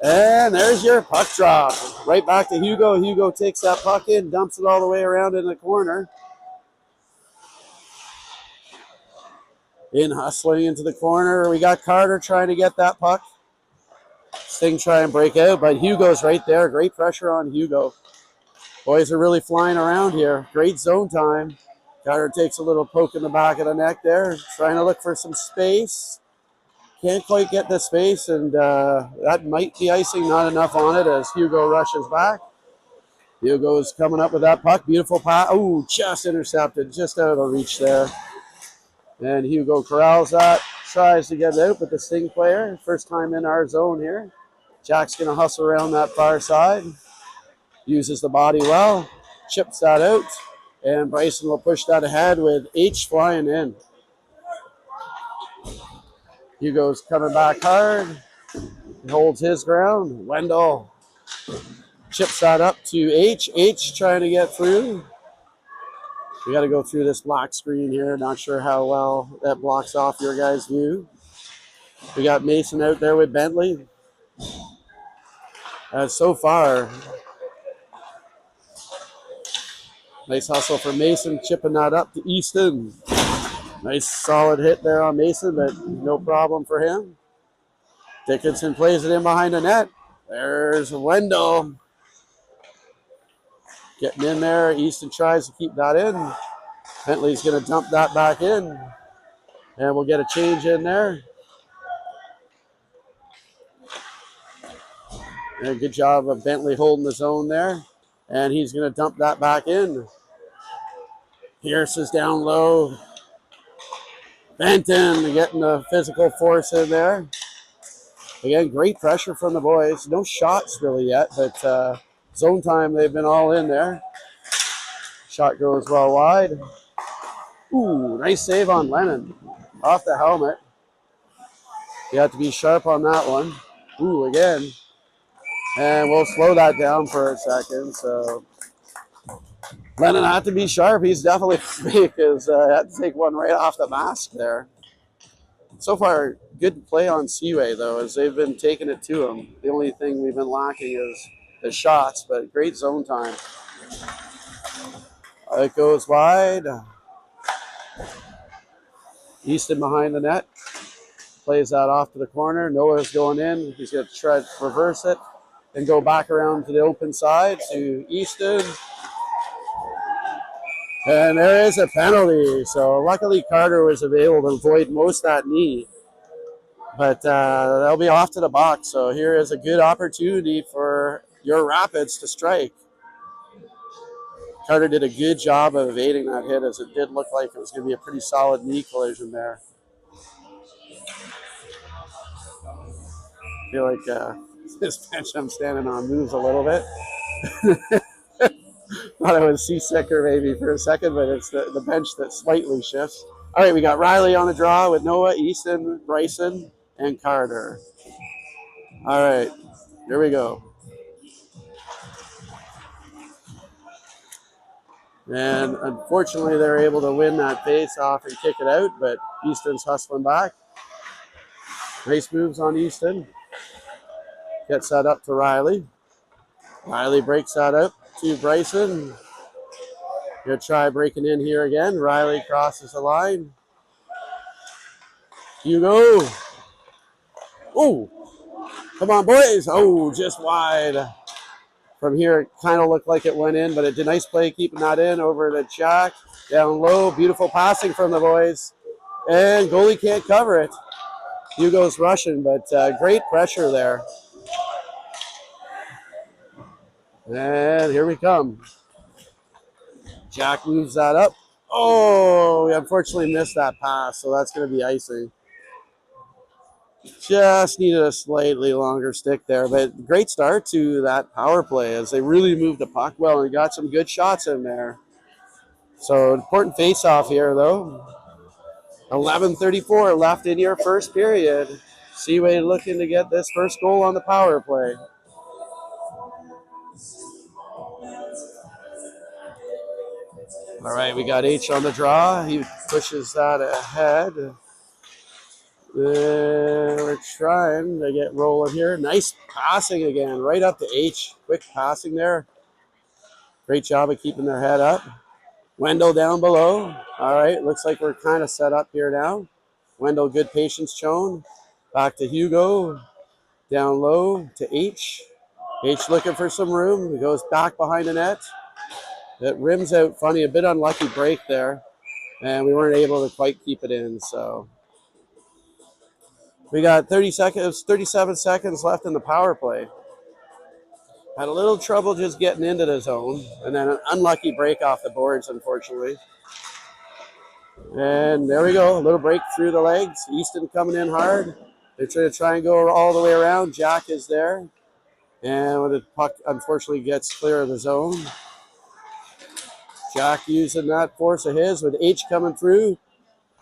And there's your puck drop. Right back to Hugo. Hugo takes that puck in, dumps it all the way around in the corner. In hustling into the corner. We got Carter trying to get that puck. Sting try and break out, but Hugo's right there. Great pressure on Hugo. Boys are really flying around here. Great zone time. Carter takes a little poke in the back of the neck there, trying to look for some space. Can't quite get the space, and that might be icing, not enough on it as Hugo rushes back. Hugo's coming up with that puck. Beautiful pass. Oh, just intercepted, just out of the reach there. And Hugo corrals that, tries to get it out, but the Sting player, first time in our zone here. Jack's going to hustle around that far side. Uses the body well, chips that out, and Bryson will push that ahead with H flying in. Hugo's coming back hard. He holds his ground. Wendell chips that up to H. H trying to get through. We got to go through this black screen here. Not sure how well that blocks off your guys' view. We got Mason out there with Bentley. So far, nice hustle for Mason, chipping that up to Easton. Nice solid hit there on Mason, but no problem for him. Dickinson plays it in behind the net. There's Wendell. Getting in there. Easton tries to keep that in. Bentley's going to dump that back in. And we'll get a change in there. And a good job of Bentley holding the zone there. And he's going to dump that back in. Pierce is down low. Benton getting the physical force in there. Again, great pressure from the boys. No shots really yet, but zone time, they've been all in there. Shot goes well wide. Ooh, nice save on Lennon. Off the helmet. You have to be sharp on that one. Ooh, again. And we'll slow that down for a second. So Lennon had to be sharp. He's definitely because had to take one right off the mask there. So far, good play on Seaway, though, as they've been taking it to him. The only thing we've been lacking is the shots, but great zone time. It goes wide. Easton behind the net. Plays that off to the corner. Noah's going in. He's going to try to reverse it and go back around to the open side to Easton. And there is a penalty. So luckily Carter was able to avoid most of that knee. But they'll be off to the box. So here is a good opportunity for your Rapids to strike. Carter did a good job of evading that hit, as it did look like it was going to be a pretty solid knee collision there. I feel like this bench I'm standing on moves a little bit. Thought I was seasicker maybe for a second, but it's the bench that slightly shifts. All right, we got Riley on the draw with Noah, Easton, Bryson, and Carter. All right, here we go. And unfortunately, they're able to win that face-off and kick it out, but Easton's hustling back. Nice moves on Easton. Gets that up to Riley. Riley breaks that up to Bryson. Gonna try breaking in here again. Riley crosses the line. Hugo. Oh, come on, boys. Oh, just wide. From here, it kind of looked like it went in, but it did a nice play keeping that in over to Jack. Down low, beautiful passing from the boys. And goalie can't cover it. Hugo's rushing, but great pressure there. And here we come. Jack moves that up. Oh, we unfortunately missed that pass, so that's going to be icing. Just needed a slightly longer stick there, but great start to that power play as they really moved the puck well and got some good shots in there. So important face-off here, though. 11:34 left in your first period. Seaway looking to get this first goal on the power play. All right, we got H on the draw. He pushes that ahead. We're trying to get rolling here. Nice passing again, right up to H. Quick passing there. Great job of keeping their head up. Wendell down below. All right, looks like we're kind of set up here now. Wendell, good patience shown. Back to Hugo. Down low to H. H looking for some room. He goes back behind the net. It rims out funny, a bit unlucky break there. And we weren't able to quite keep it in, so. We got 37 seconds left in the power play. Had a little trouble just getting into the zone, and then an unlucky break off the boards, unfortunately. And there we go, a little break through the legs. Easton coming in hard. They're trying to try and go all the way around. Jack is there. And when the puck unfortunately gets clear of the zone, Jack using that force of his with H coming through.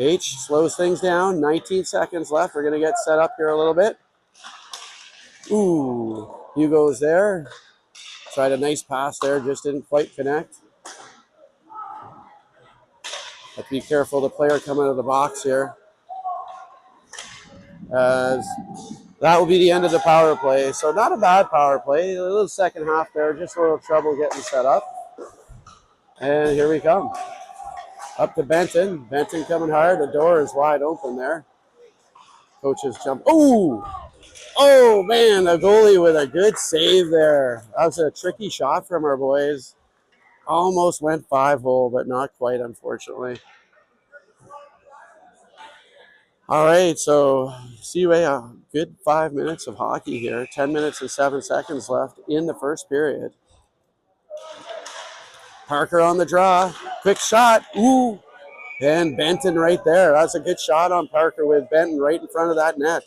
H slows things down. 19 seconds left. We're going to get set up here a little bit. Ooh, Hugo's there. Tried a nice pass there, just didn't quite connect. Have to be careful, the player coming out of the box here. As that will be the end of the power play. So not a bad power play. A little second half there, just a little trouble getting set up. And here we come. Up to Benton. Benton coming hard. The door is wide open there. Coaches jump. Oh, man, the goalie with a good save there. That was a tricky shot from our boys. Almost went 5-hole, but not quite, unfortunately. All right, so Seaway, a good 5 minutes of hockey here. 10 minutes and 7 seconds left in the first period. Parker on the draw. Quick shot. Ooh. And Benton right there. That's a good shot on Parker with Benton right in front of that net.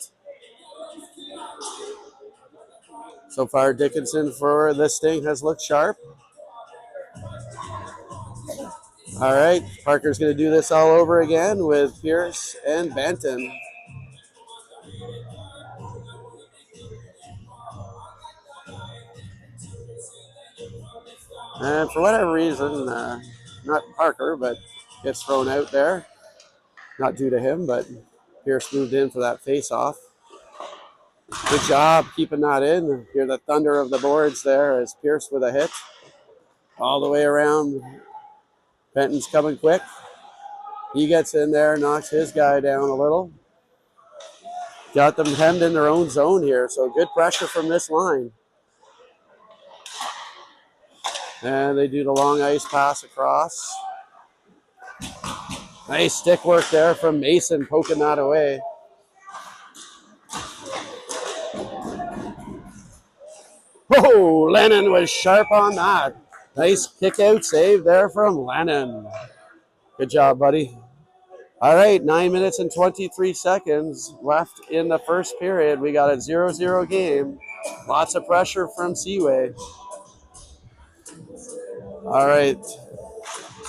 So far, Dickinson for this thing has looked sharp. All right, Parker's going to do this all over again with Pierce and Benton. And for whatever reason, not Parker, but gets thrown out there. Not due to him, but Pierce moved in for that face-off. Good job keeping that in. Hear the thunder of the boards there as Pierce with a hit. All the way around. Benton's coming quick. He gets in there, knocks his guy down a little. Got them hemmed in their own zone here, so good pressure from this line. And they do the long ice pass across. Nice stick work there from Mason, poking that away. Oh, Lennon was sharp on that. Nice kick out save there from Lennon. Good job, buddy. All right, 9 minutes and 23 seconds left in the first period. We got a 0-0 game. Lots of pressure from Seaway. All right,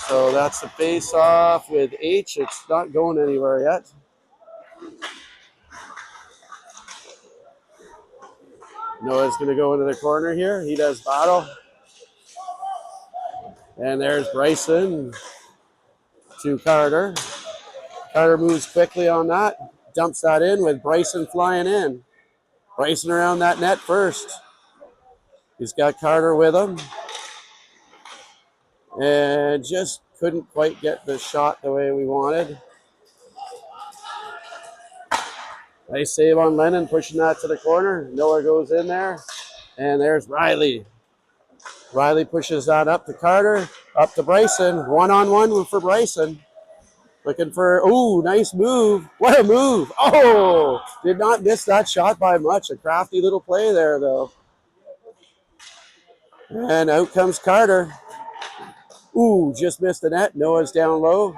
so that's the face-off with H. It's not going anywhere yet. Noah's going to go into the corner here. He does battle. And there's Bryson to Carter. Carter moves quickly on that. Dumps that in with Bryson flying in. Bryson around that net first. He's got Carter with him. And just couldn't quite get the shot the way we wanted. Nice save on Lennon, pushing that to the corner. Miller goes in there. And there's Riley. Riley pushes that up to Carter, up to Bryson. One-on-one for Bryson. Looking for, nice move. What a move. Oh, did not miss that shot by much. A crafty little play there, though. And out comes Carter. Just missed the net. Noah's down low.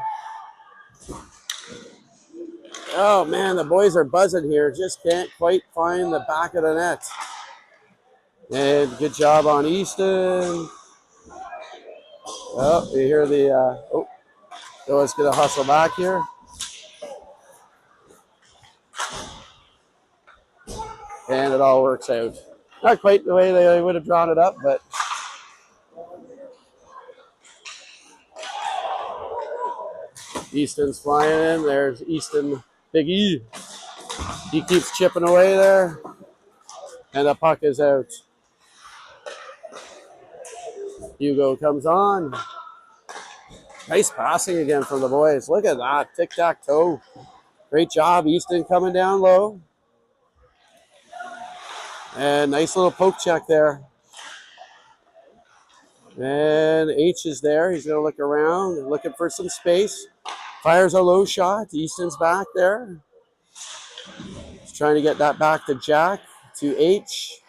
Oh, man, the boys are buzzing here. Just can't quite find the back of the net. And good job on Easton. Oh, you hear the, Noah's going to hustle back here. And it all works out. Not quite the way they would have drawn it up, but Easton's flying in. There's Easton, Big E. He keeps chipping away there, and the puck is out. Hugo comes on. Nice passing again from the boys. Look at that, tic-tac-toe. Great job, Easton coming down low. And nice little poke check there. And H is there. He's going to look around, looking for some space. Fires a low shot. Easton's back there. He's trying to get that back to Jack, to H.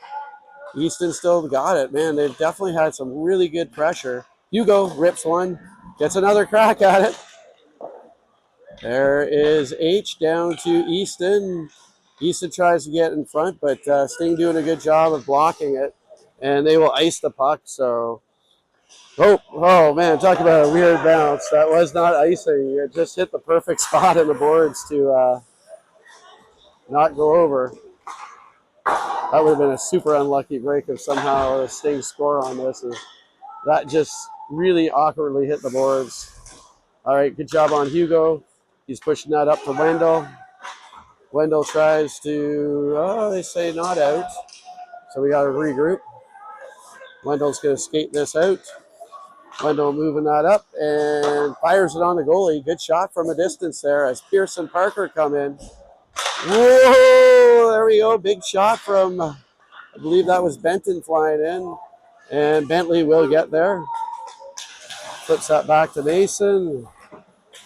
Easton still got it. Man, they've definitely had some really good pressure. Hugo rips one, gets another crack at it. There is H down to Easton. Easton tries to get in front, but Sting doing a good job of blocking it. And they will ice the puck, so... Oh man, talk about a weird bounce. That was not icing. It just hit the perfect spot in the boards to not go over. That would have been a super unlucky break if somehow the Sting score on this. That just really awkwardly hit the boards. All right, good job on Hugo. He's pushing that up to Wendell. Wendell tries to, they say not out. So we got to regroup. Wendell's going to skate this out. Wendell moving that up and fires it on the goalie. Good shot from a distance there as Pierce and Parker come in. Whoa, there we go. Big shot from, I believe that was Benton flying in. And Bentley will get there. Flips that back to Mason.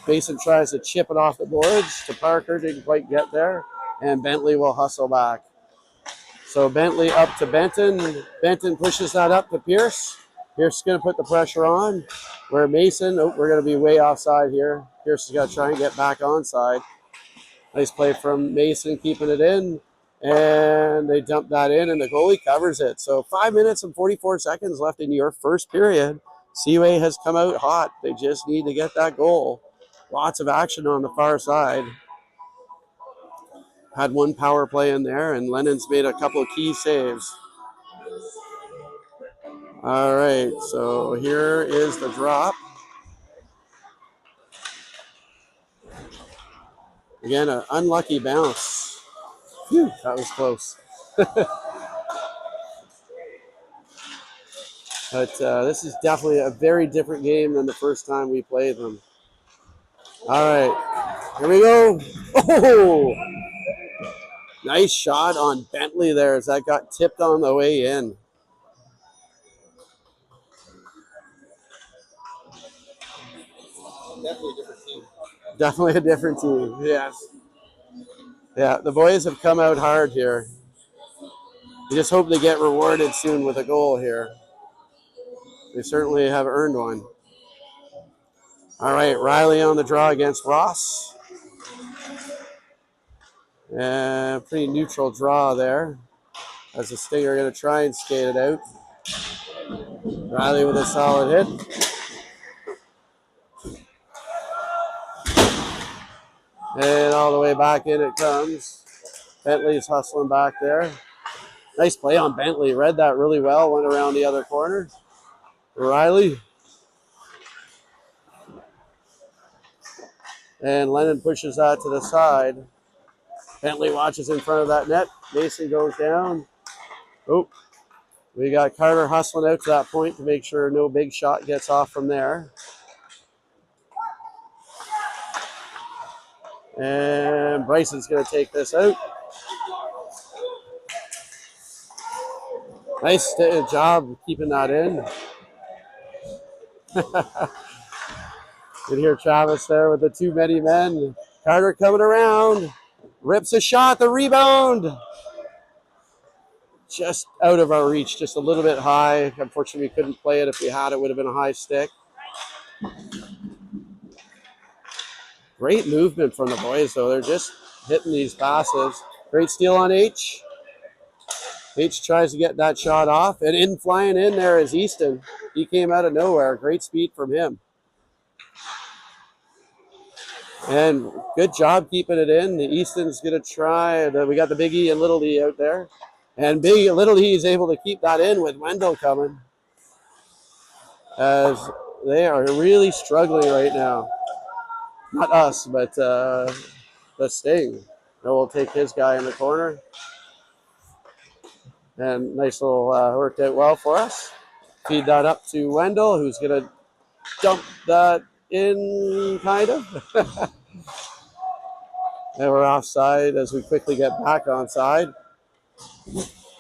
Mason tries to chip it off the boards to Parker. Didn't quite get there. And Bentley will hustle back. So Bentley up to Benton. Benton pushes that up to Pierce. Pierce is going to put the pressure on. Where Mason, we're going to be way offside here. Pierce has got to try and get back onside. Nice play from Mason, keeping it in. And they dump that in, and the goalie covers it. So 5 minutes and 44 seconds left in your first period. Seaway has come out hot. They just need to get that goal. Lots of action on the far side. Had one power play in there, and Lennon's made a couple of key saves. All right, so here is the drop. Again, an unlucky bounce. Whew, that was close. But this is definitely a very different game than the first time we played them. All right, here we go. Oh! Nice shot on Bentley there as that got tipped on the way in. Definitely a different team. Definitely a different team, yes. Yeah, the boys have come out hard here. We just hope they get rewarded soon with a goal here. They certainly have earned one. All right, Riley on the draw against Ross. Pretty neutral draw there. As the Stinger going to try and skate it out. Riley with a solid hit. And all the way back in it comes. Bentley's hustling back there. Nice play on Bentley. Read that really well. Went around the other corner. Riley. And Lennon pushes that to the side. Bentley watches in front of that net. Mason goes down. Oh, we got Carter hustling out to that point to make sure no big shot gets off from there. And Bryson's going to take this out. Nice job keeping that in. You can hear Travis there with the too many men. Carter coming around. Rips a shot, the rebound. Just out of our reach, just a little bit high. Unfortunately, we couldn't play it. If we had it, would have been a high stick. Great movement from the boys, though. They're just hitting these passes. Great steal on H. H tries to get that shot off. And in flying in there is Easton. He came out of nowhere. Great speed from him. And good job keeping it in. The Easton's going to try. We got the Big E and Little E out there. And Little E is able to keep that in with Wendell coming. As they are really struggling right now. Not us, but the Sting. Noah will take his guy in the corner. And nice little worked out well for us. Feed that up to Wendell, who's going to dump that in, kind of. And we're offside as we quickly get back onside.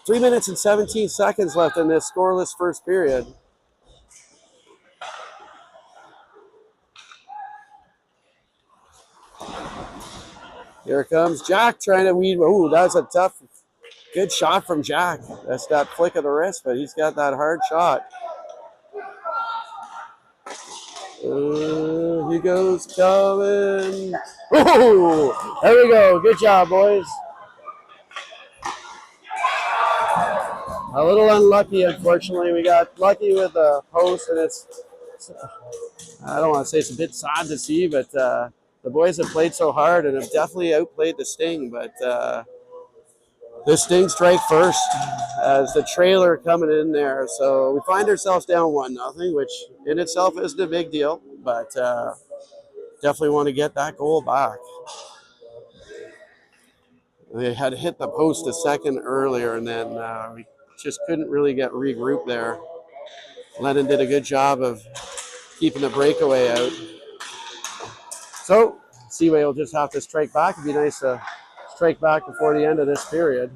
3 minutes and 17 seconds left in this scoreless first period. Here comes Jack trying to weed. Ooh, that's a tough, good shot from Jack. That's that flick of the wrist, but he's got that hard shot. He goes coming. Ooh, there we go. Good job, boys. A little unlucky, unfortunately. We got lucky with the post, and I don't want to say it's a bit sad to see, but the boys have played so hard and have definitely outplayed the Sting, but the Sting strike first as the trailer coming in there. So we find ourselves down 1-0, which in itself isn't a big deal, but definitely want to get that goal back. They had hit the post a second earlier, and then we just couldn't really get regrouped there. Lennon did a good job of keeping the breakaway out. So Seaway will just have to strike back. It'd be nice to strike back before the end of this period.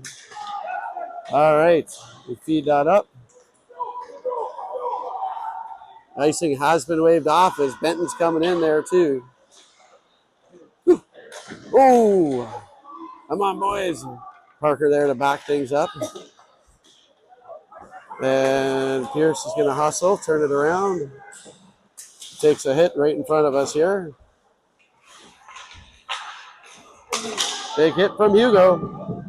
All right, we feed that up. Icing has been waved off as Benton's coming in there too. Oh, come on, boys. Parker there to back things up. And Pierce is going to hustle, turn it around. Takes a hit right in front of us here. Big hit from Hugo.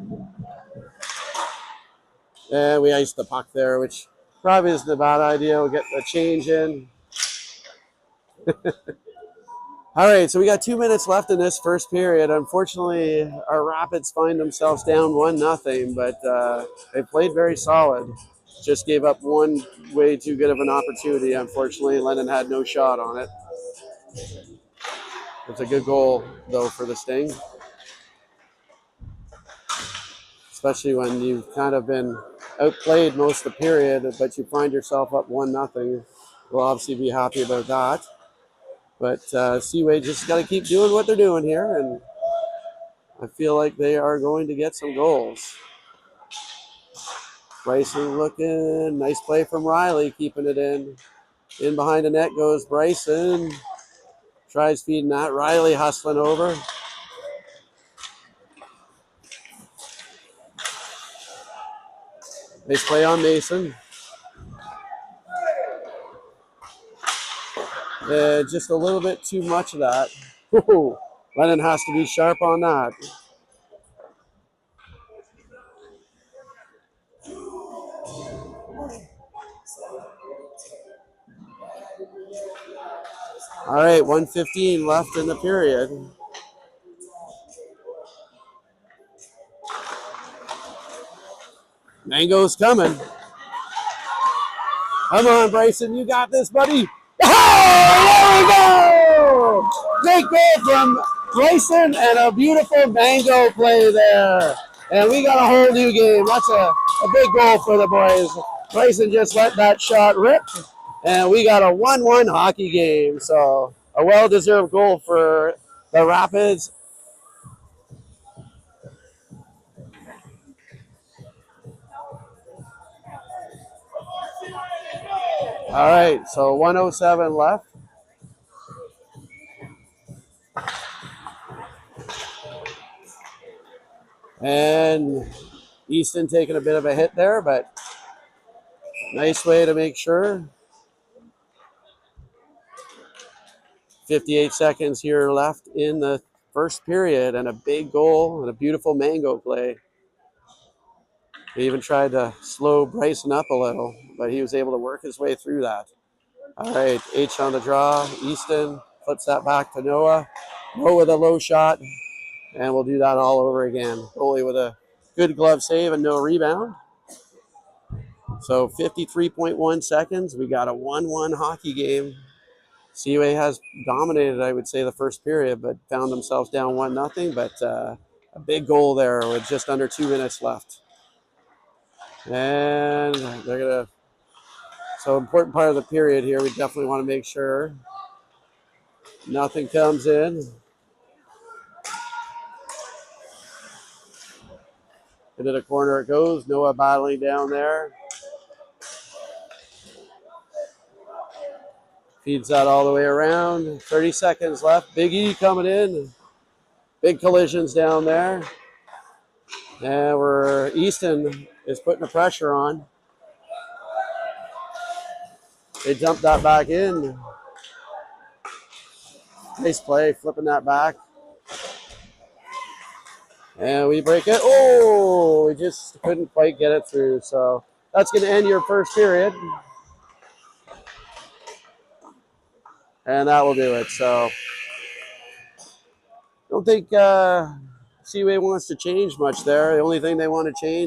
And we iced the puck there, which probably isn't a bad idea. We'll get the change in. All right, so we got 2 minutes left in this first period. Unfortunately, our Rapids find themselves down 1-0, but they played very solid. Just gave up one way too good of an opportunity. Unfortunately, Lennon had no shot on it. It's a good goal, though, for the Sting. Especially when you've kind of been outplayed most of the period, but you find yourself up 1-0. We'll obviously be happy about that. But Seaway just got to keep doing what they're doing here, and I feel like they are going to get some goals. Bryson looking, nice play from Riley, keeping it in. In behind the net goes Bryson. Tries feeding that. Riley hustling over. Nice play on Mason. Just a little bit too much of that. Ooh, Lennon has to be sharp on that. All right, 1:15 left in the period. Mango's coming. Come on, Bryson, you got this, buddy. Oh, there we go! Great goal from Bryson and a beautiful Mango play there. And we got a whole new game. That's a big goal for the boys. Bryson just let that shot rip, and we got a 1-1 hockey game. So a well-deserved goal for the Rapids. All right, so 1:07 left. And Easton taking a bit of a hit there, but nice way to make sure. 58 seconds here left in the first period, and a big goal and a beautiful Mango play. He even tried to slow Bryson up a little, but he was able to work his way through that. All right, H on the draw. Easton flips that back to Noah. Noah with a low shot, and we'll do that all over again. Goalie with a good glove save and no rebound. So 53.1 seconds. We got a 1-1 hockey game. Seaway has dominated, I would say, the first period, but found themselves down 1-0. But A big goal there with just under 2 minutes left. And they're going to, so important part of the period here, we definitely want to make sure nothing comes in. Into the corner it goes. Noah battling down there. Feeds that all the way around. 30 seconds left. Big E coming in. Big collisions down there. And we're Easton is putting the pressure on. They dumped that back in. Nice play, flipping that back. And we break it. Oh, we just couldn't quite get it through. So that's going to end your first period. And that will do it. So I don't think Seaway wants to change much there. The only thing they want to change